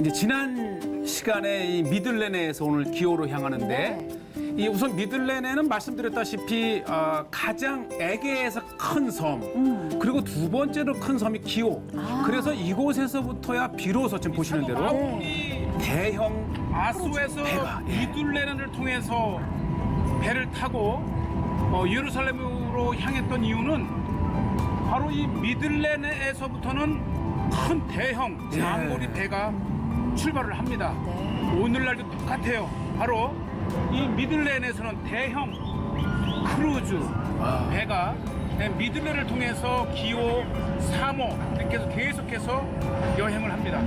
이제 지난 시간에 이 미들레네에서 오늘 기호로 향하는데 이 우선 미들레네는 말씀드렸다시피 가장 에게에서 큰 섬, 그리고 두 번째로 큰 섬이 기호. 그래서 이곳에서부터야 비로소 지금 보시는 대로 대형 아수에서 배가, 예. 미둘레네를 통해서 배를 타고 예루살렘으로 향했던 이유는 바로 이 미들레네에서부터는 큰 대형 예. 장거리 배가 출발을 합니다. 오늘날도 똑같아요. 바로 이 미들레네에서는 대형 크루즈 배가 미들레를 통해서 기호, 3호 이렇게 해서 계속해서 여행을 합니다.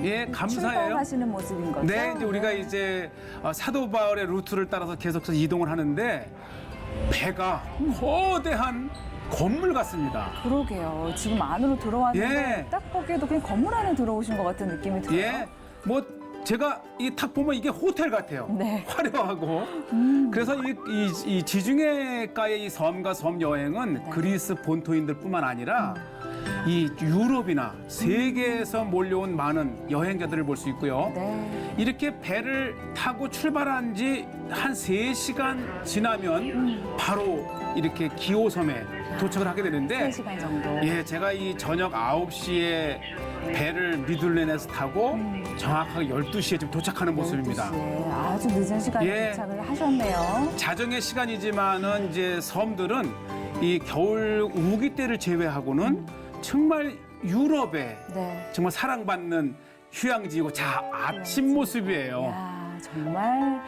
예, 감사해요. 출발하시는 모습인 거죠? 네, 이제 우리가 이제 사도 바울의 루트를 따라서 계속해서 이동을 하는데 배가 거대한 건물 같습니다. 그러게요. 지금 안으로 들어왔는데 예. 딱 보기에도 그냥 건물 안에 들어오신 것 같은 느낌이 들어요. 예, 뭐 제가 이 탁 보면 이게 호텔 같아요. 네. 화려하고. 그래서 이 지중해가의 이 섬과 섬 여행은 그리스 본토인들뿐만 아니라 이 유럽이나 세계에서 몰려온 많은 여행자들을 볼 수 있고요. 네. 이렇게 배를 타고 출발한 지 한 3시간 지나면 바로 이렇게 기호섬에 도착을 하게 되는데 3시간 정도. 예, 제가 이 저녁 9시에 배를 미둘렌에서 타고 정확하게 12시에 지금 도착하는 모습입니다. 12시에 아주 늦은 시간에 예. 도착을 하셨네요. 자정의 시간이지만은 이제 섬들은 이 겨울 우기 때를 제외하고는 정말 유럽에 네. 정말 사랑받는 휴양지이고 아침 모습이에요. 야, 정말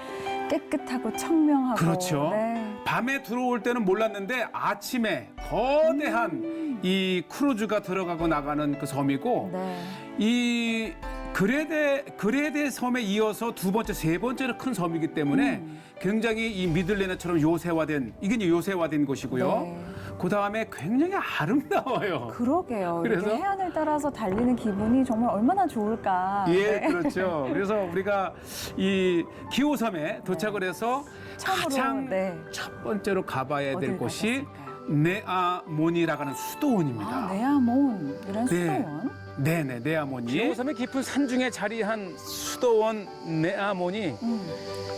깨끗하고 청명하고. 그렇죠. 네. 밤에 들어올 때는 몰랐는데 아침에 거대한 이 크루즈가 들어가고 나가는 그 섬이고 네. 이 그레데 섬에 이어서 두 번째, 세 번째로 큰 섬이기 때문에 굉장히 이 미들레네처럼 요새화된 이게 이제 요새화된 곳이고요. 네. 그 다음에 굉장히 아름다워요. 그러게요. 그래서? 이렇게 해안을 따라서 달리는 기분이 정말 얼마나 좋을까. 예, 네. 그렇죠. 그래서 우리가 이 기호섬에 도착을 해서 처음으로, 가장 네. 첫 번째로 가봐야 될 어딜 곳이 가셨을까요? 네아몬이라고 하는 수도원입니다. 아, 네아몬 이런 네. 수도원. 네네, 네아몬이. 기호섬의 깊은 산중에 자리한 수도원 네아몬이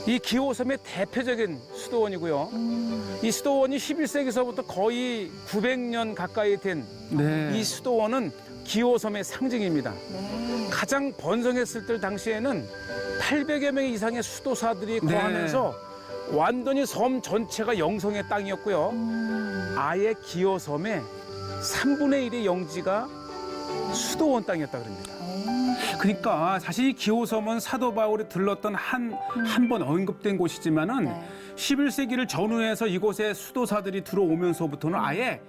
이 기호섬의 대표적인 수도원이고요. 이 수도원이 11세기서부터 거의 900년 가까이 된 이 수도원은 기호섬의 상징입니다. 네. 가장 번성했을 때 당시에는 800여 명 이상의 수도사들이 네. 거하면서 완전히 섬 전체가 영성의 땅이었고요. 아예 기호섬의 3분의 1의 영지가 수도원 땅이었다 그럽니다. 그러니까 사실 이 기호섬은 사도 바울이 들렀던 한 번 언급된 곳이지만은 네. 11세기를 전후해서 이곳에 수도사들이 들어오면서부터는 아예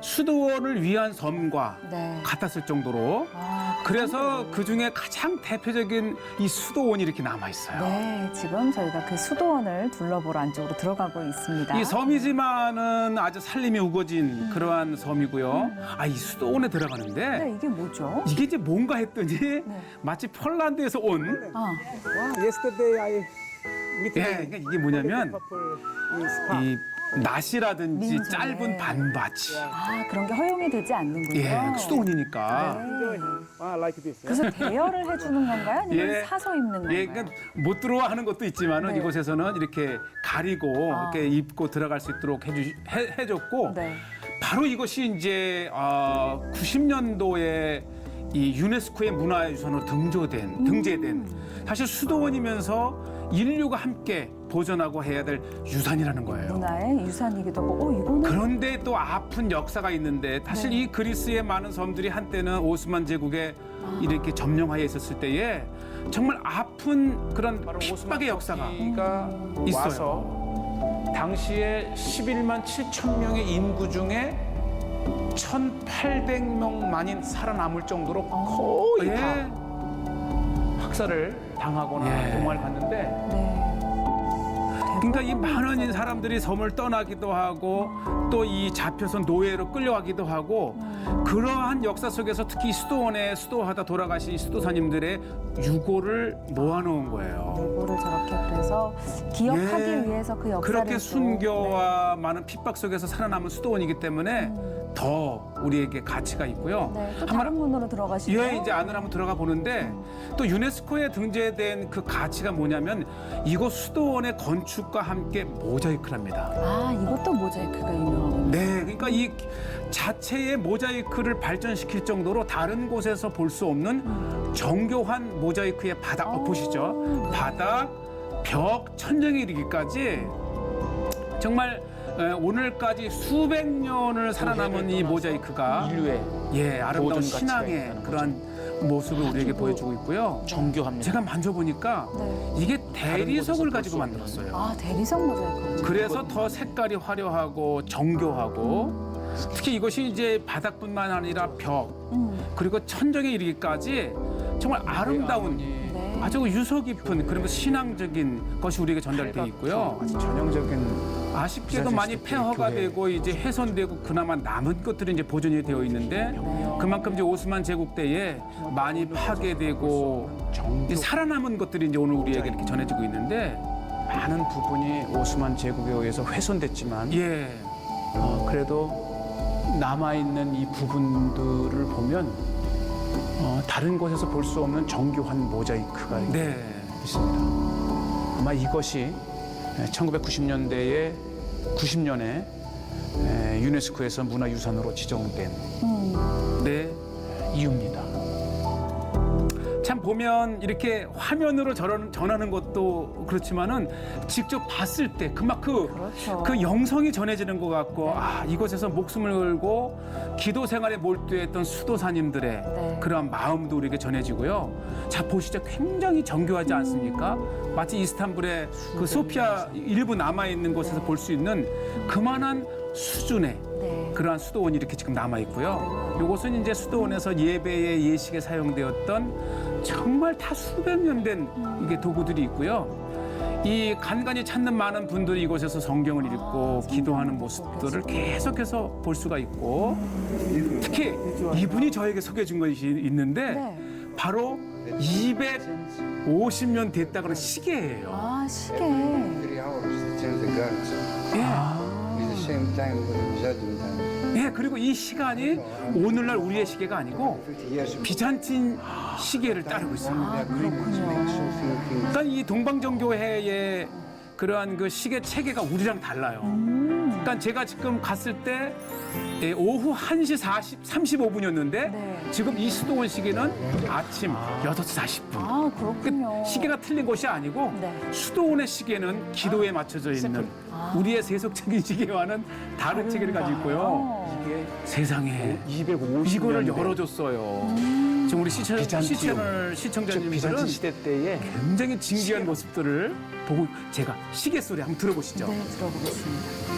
수도원을 위한 섬과 네. 같았을 정도로 아, 그래서 그 중에 가장 대표적인 이 수도원이 이렇게 남아 있어요. 네, 지금 저희가 그 수도원을 둘러보러 안쪽으로 들어가고 있습니다. 이 섬이지만은 아주 살림이 우거진 그러한 섬이고요. 이 수도원에 들어가는데 네, 이게 뭐죠? 이게 이제 뭔가 했더니 마치 폴란드에서 온 아, Yesterday I meet 예, 그러니까 이게 뭐냐면 couple in spa. 이 낫이라든지 민소매. 짧은 반바지. 아, 그런 게 허용이 되지 않는군요. 예, 수도원이니까. 네. Like this. 그래서 대여를 해주는 건가요? 아니면 예. 사서 입는 건가요? 예, 그러니까 못 들어와 하는 것도 있지만은 네. 이곳에서는 이렇게 가리고 아. 이렇게 입고 들어갈 수 있도록 해줬고 네. 바로 이것이 이제 90년도에 이 유네스코의 문화유산으로 등재된 사실 수도원이면서 인류가 함께 보존하고 해야 될 유산이라는 거예요. 문화의 유산이기도 하고, 이거는 그런데 또 아픈 역사가 있는데 사실 이 그리스의 많은 섬들이 한때는 오스만 제국에 이렇게 점령하에 있었을 때에 정말 아픈 그런 핍박의 역사가 있어요. 와서 당시에 11만 7천 명의 인구 중에 1,800명만이 살아남을 정도로 거의 다 예. 학살을 당하거나 예. 동화를 갔는데 네. 그러니까 이 많은 사람들이 섬을 떠나기도 하고 또 이 잡혀서 노예로 끌려가기도 하고 그러한 역사 속에서 특히 수도원에 수도하다 돌아가신 수도사님들의 유고를 모아놓은 거예요. 요거를 저렇게 그래서 기억하기 예. 위해서 그 역사를 그렇게 또, 순교와 많은 핍박 속에서 살아남은 수도원이기 때문에 더 우리에게 가치가 있고요. 네, 또 한번 다른 문으로 들어가시죠. 예, 이제 안으로 한번 들어가 보는데 또 유네스코에 등재된 그 가치가 뭐냐면 이곳 수도원의 건축과 함께 모자이크랍니다. 아, 이것도 모자이크가 유명하군요. 네, 그러니까 이 자체의 모자이크를 발전시킬 정도로 다른 곳에서 볼 수 없는 정교한 모자이크의 바닥 보시죠. 바닥, 벽, 천정에 이르기까지 정말 오늘까지 수백 년을 살아남은 이 모자이크가 인류의 예, 아름다운 보존 가치가 신앙의 있다는 그런 모습을 우리에게 보여주고 있고요. 정교합니다. 제가 만져보니까 네. 이게 대리석을 곳에서 가지고 볼수 만들었어요. 아, 대리석 모자이크. 그래서 더 색깔이 화려하고 정교하고 특히 이것이 이제 바닥뿐만 아니라 벽 그리고 천정에 이르기까지 정말 아름다운 네. 아주 유서 깊은 그런 신앙적인 것이 우리에게 전달되어 있고요. 아주 전형적인 아쉽게도 많이 폐허가 교회. 되고 이제 훼손되고 그나마 남은 것들이 이제 보존이 되어 있는데 그만큼 이제 오스만 제국 때에 많이 파괴되고 이 살아남은 것들이 이제 오늘 우리에게 이렇게 전해지고 있는데 많은 부분이 오스만 제국에 의해서 훼손됐지만 예. 그래도 남아있는 이 부분들을 보면 다른 곳에서 볼 수 없는 정교한 모자이크가 네. 있습니다. 아마 이것이 1990년대에 90년에 유네스코에서 문화유산으로 지정된 네. 이유입니다. 참 보면 이렇게 화면으로 전하는 것도 그렇지만은 직접 봤을 때 그렇죠. 그 영성이 전해지는 것 같고 아 이곳에서 목숨을 걸고 기도 생활에 몰두했던 수도사님들의 네. 그러한 마음도 우리에게 전해지고요. 자 보시죠, 굉장히 정교하지 않습니까? 마치 이스탄불의 그 소피아 일부 남아 있는 곳에서 볼 수 있는 그만한 수준의 네. 그러한 수도원이 이렇게 지금 남아 있고요. 이것은 이제 수도원에서 예배의 예식에 사용되었던 정말 다 수백 년 된 이게 도구들이 있고요. 이 간간히 찾는 많은 분들이 이곳에서 성경을 읽고 기도하는 모습들을 계속해서 볼 수가 있고 특히 이분이 저에게 소개해 준 것이 있는데 네. 바로 250년 됐다 그런 시계예요. 아, 시계. 3 hours to tell the guards. 예. It's the same time with judgment time. 예, 그리고 이 시간이 오늘날 우리의 시계가 아니고 50 years 비잔틴 시계를 따르고 있습니다. 아, 그렇군요. 그러니까 이 동방정교회의 그러한 그 시계 체계가 우리랑 달라요. 그러니까 제가 지금 갔을 때 오후 1시 35분이었는데 네. 지금 이 수도원 시계는 아침 6시 40분. 아, 그렇군요. 시계가 틀린 것이 아니고 네. 수도원의 시계는 기도에 맞춰져 있는 우리의 세속적인 시계와는 다른 체계를 가지고 있고요. 이게 세상에 250년 이거를 열어줬어요. 지금 우리 비잔티움. 시채널 비잔티 시청자님들은 시대 때에 굉장히 진귀한 모습들을 보고 제가 시계 소리 한번 들어보시죠. 네, 들어보겠습니다.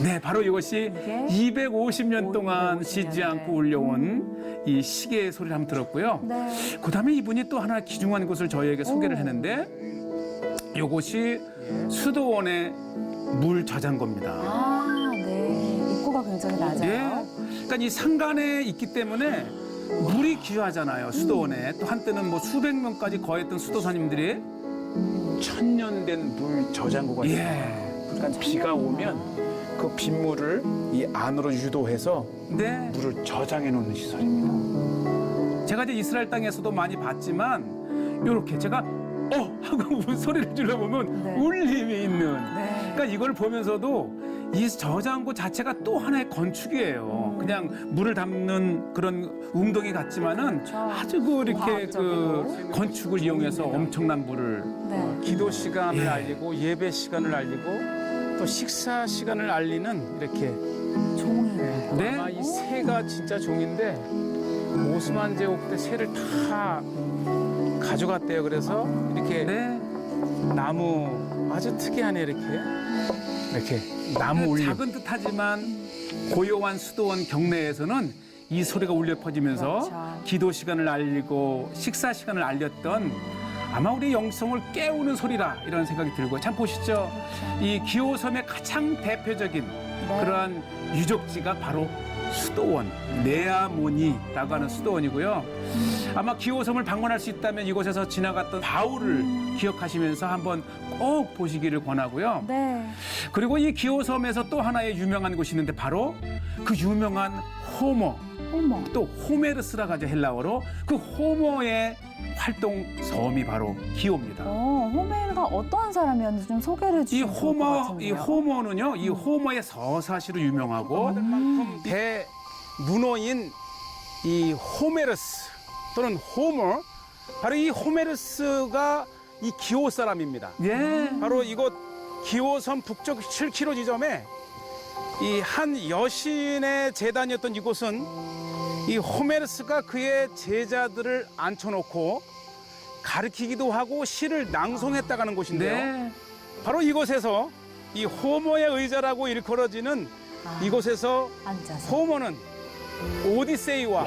네, 바로 이것이 이게 250년 동안 250년 쉬지 않고 네. 울려온 이 시계의 소리를 한번 들었고요. 네. 그다음에 이분이 또 하나 귀중한 곳을 저희에게 소개를 했는데 이곳이 수도원의 물 저장고입니다. 아, 네. 입구가 굉장히 낮아요. 예. 그러니까 이 상간에 있기 때문에 물이 귀하잖아요. 수도원에 또 한때는 뭐 수백 명까지 거했던 수도사님들이 1000년 된 물 저장고가 있어요. 예. 그러니까 비가 오면 그 빗물을 이 안으로 유도해서 네. 물을 저장해 놓는 시설입니다. 제가 이제 이스라엘 땅에서도 많이 봤지만 이렇게 제가 하고 소리를 질러보면 네. 울림이 있는. 네. 그러니까 이걸 보면서도 이 저장고 자체가 또 하나의 건축이에요. 그냥 물을 담는 그런 웅덩이 같지만은 그렇죠. 아주 그 이렇게 그 과학적이고. 건축을 이용해서 엄청난 물을 네. 기도 시간을 예. 알리고 예배 시간을 알리고 또 식사 시간을 알리는 이렇게 종이에요. 네. 아마 이 새가 진짜 종인데 오스만 제국 때 새를 다 가져갔대요. 그래서 이렇게 네. 나무 아주 특이하네 이렇게 나무 울림. 작은 듯하지만 고요한 수도원 경내에서는 이 소리가 울려 퍼지면서 그렇죠. 기도 시간을 알리고 식사 시간을 알렸던 아마 우리 영성을 깨우는 소리라 이런 생각이 들고 참 보시죠. 이 기호섬의 가장 대표적인 그러한 유적지가 바로 수도원 네아모니라고 하는 수도원이고요. 아마 기호섬을 방문할 수 있다면 이곳에서 지나갔던 바울을 기억하시면서 한번 꼭 보시기를 권하고요. 네. 그리고 이 기호섬에서 또 하나의 유명한 곳이 있는데 바로 그 유명한 호모, 어머. 또 호메르스라고 하죠, 헬라어로. 그 호모의 활동 섬이 바로 기호입니다. 호메르가 어떠한 사람이었는지 좀 소개를 이 해주시면 좋을 것 호모, 이 같은데요. 호모는요, 이 호모의 서사시로 유명하고 대문호인 이 호메르스 또는 호머, 바로 이 호메르스가 이 기호 사람입니다. 네. 예. 바로 이곳 기호섬 북쪽 7km 지점에 이 한 여신의 재단이었던 이곳은 이 호메르스가 그의 제자들을 앉혀놓고 가르치기도 하고 시를 낭송했다고 하는 곳인데요. 네. 바로 이곳에서 이 호모의 의자라고 일컬어지는 이곳에서 앉아서. 호모는 오디세이와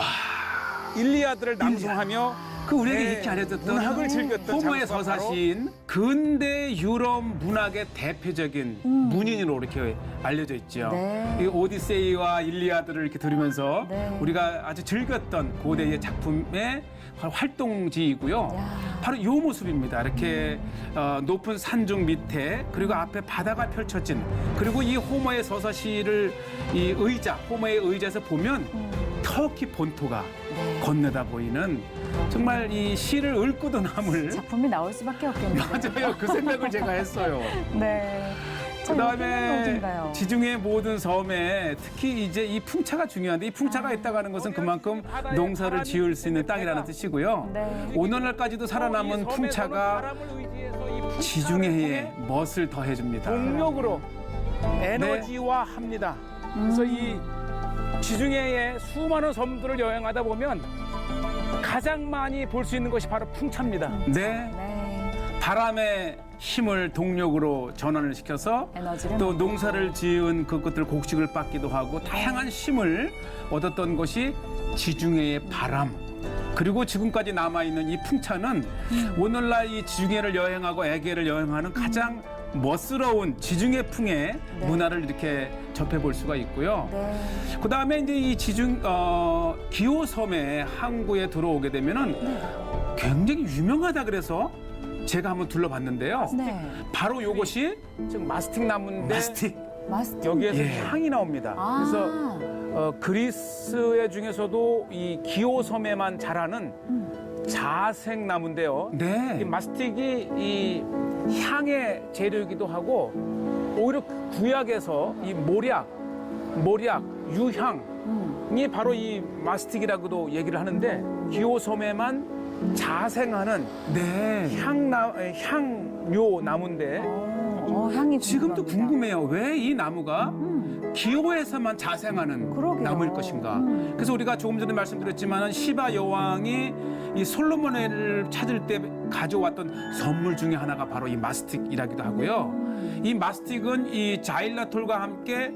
일리아드를 낭송하며 아, 그 우리에게 익히 알려졌던 문학을 즐겼던 호모의 장소가 바로 서사시인 근대 유럽 문학의 대표적인 문인으로 이렇게 알려져 있죠. 네. 이 오디세이와 일리아드를 이렇게 들으면서 네. 우리가 아주 즐겼던 고대의 작품의 활동지이고요. 야. 바로 이 모습입니다. 이렇게 높은 산중 밑에 그리고 앞에 바다가 펼쳐진 그리고 이 호모의 서사시를 이 의자, 호모의 의자에서 보면 터키 본토가 네. 건네다 보이는 정말 이 시를 읊고도 남을 작품이 나올 수밖에 없겠네요. 맞아요. 그 생각을 제가 했어요. 네. 자, 여기는 그다음에 어딘가요? 지중해 모든 섬에 특히 이제 이 풍차가 중요한데 이 풍차가 있다고 하는 것은 그만큼 농사를 지을 수 있는 땅이라는 뜻이고요. 네. 오늘날까지도 살아남은 풍차가 지중해에 멋을 더해줍니다. 동력으로 에너지화 합니다. 그래서 이 지중해의 수많은 섬들을 여행하다 보면 가장 많이 볼 수 있는 것이 바로 풍차입니다. 네. 네. 바람의 힘을 동력으로 전환을 시켜서 에너지를 또 농사를 지은 그것들 곡식을 빻기도 하고 다양한 힘을 얻었던 것이 지중해의 바람. 그리고 지금까지 남아있는 이 풍차는 오늘날 이 지중해를 여행하고 에게를 여행하는 가장 멋스러운 지중해풍의 네. 문화를 이렇게 접해볼 수가 있고요. 네. 그 다음에 이제 이 기호섬의 항구에 들어오게 되면은 굉장히 유명하다 그래서 제가 한번 둘러봤는데요. 네. 바로 요것이 지금 마스틱 나무인데 마스틱. 마스터. 여기에서 예. 향이 나옵니다. 아. 그래서 그리스의 중에서도 이 기호섬에만 자라는 자생나무인데요. 이 네. 마스틱이 이 향의 재료이기도 하고 오히려 구약에서 이 모략, 유향이 바로 이 마스틱이라고도 얘기를 하는데 기호섬에만 자생하는 네. 향료 나무인데 향이 지금도 궁금합니다. 궁금해요. 왜 이 나무가 기호에서만 자생하는 그러게요. 나무일 것인가. 그래서 우리가 조금 전에 말씀드렸지만 시바 여왕이 이 솔로몬을 찾을 때 가져왔던 선물 중에 하나가 바로 이 마스틱이라기도 하고요. 이 마스틱은 이 자일라톨과 함께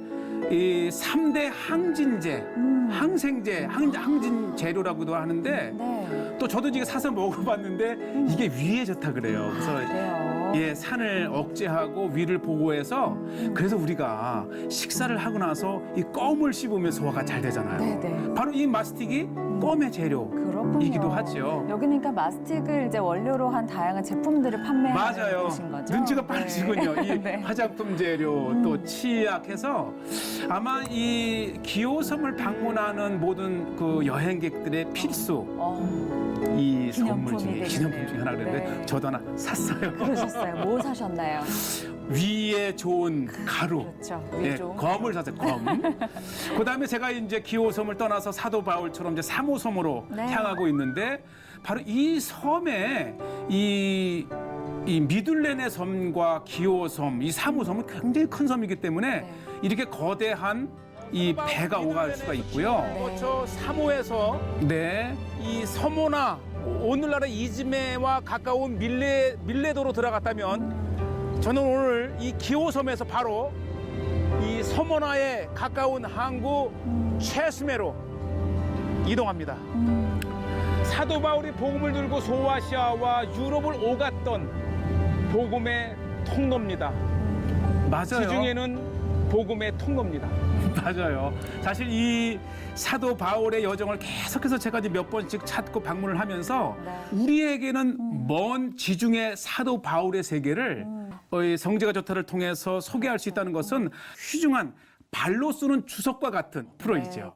이 3대 항진제, 항생제, 항진 재료라고도 하는데 네. 또 저도 지금 사서 먹어봤는데 이게 위에 좋다 그래요. 그래서 그래요. 예, 산을 억제하고 위를 보호해서 그래서 우리가 식사를 하고 나서 이 껌을 씹으면 소화가 잘 되잖아요. 네네. 바로 이 마스틱이 껌의 재료이기도 그렇군요. 하죠. 여기는 그러니까 마스틱을 이제 원료로 한 다양한 제품들을 판매하는 맞아요. 곳인 거죠. 눈치가 네. 빠르시군요. 이 네. 화장품 재료 또 치약해서 아마 이 기호섬을 방문하는 모든 그 여행객들의 필수 이 선물 중에 기념품이 기념품 중에 하나 되겠네요. 그랬는데 네. 저도 하나 샀어요. 그러셨어요. 뭐 사셨나요? 위에 좋은 가루. 그렇죠. 예, 위조. 검을 샀어요. 검. 그다음에 제가 이제 기호섬을 떠나서 사도 바울처럼 이제 사모섬으로 네. 향하고 있는데 바로 이 섬에 이 미둘렌의 섬과 기호섬, 이 사모섬은 굉장히 큰 섬이기 때문에 네. 이렇게 거대한 이 배가 오갈 수가 있고요. 네. 저 사모에서 네. 이 서모나 오늘날의 이즈메와 가까운 밀레도로 들어갔다면 저는 오늘 이 기호섬에서 바로 이 서모나에 가까운 항구 체스메로 이동합니다. 사도 바울이 복음을 들고 소아시아와 유럽을 오갔던 복음의 통로입니다. 맞아요. 지중해는 복음의 통로입니다. 맞아요. 사실 이 사도 바울의 여정을 계속해서 제가 이제 몇 번씩 찾고 방문을 하면서 우리에게는 먼 지중해 사도 바울의 세계를 이 성제가 좋다를 통해서 소개할 수 있다는 것은 휘중한 발로 쓰는 주석과 같은 프로이죠.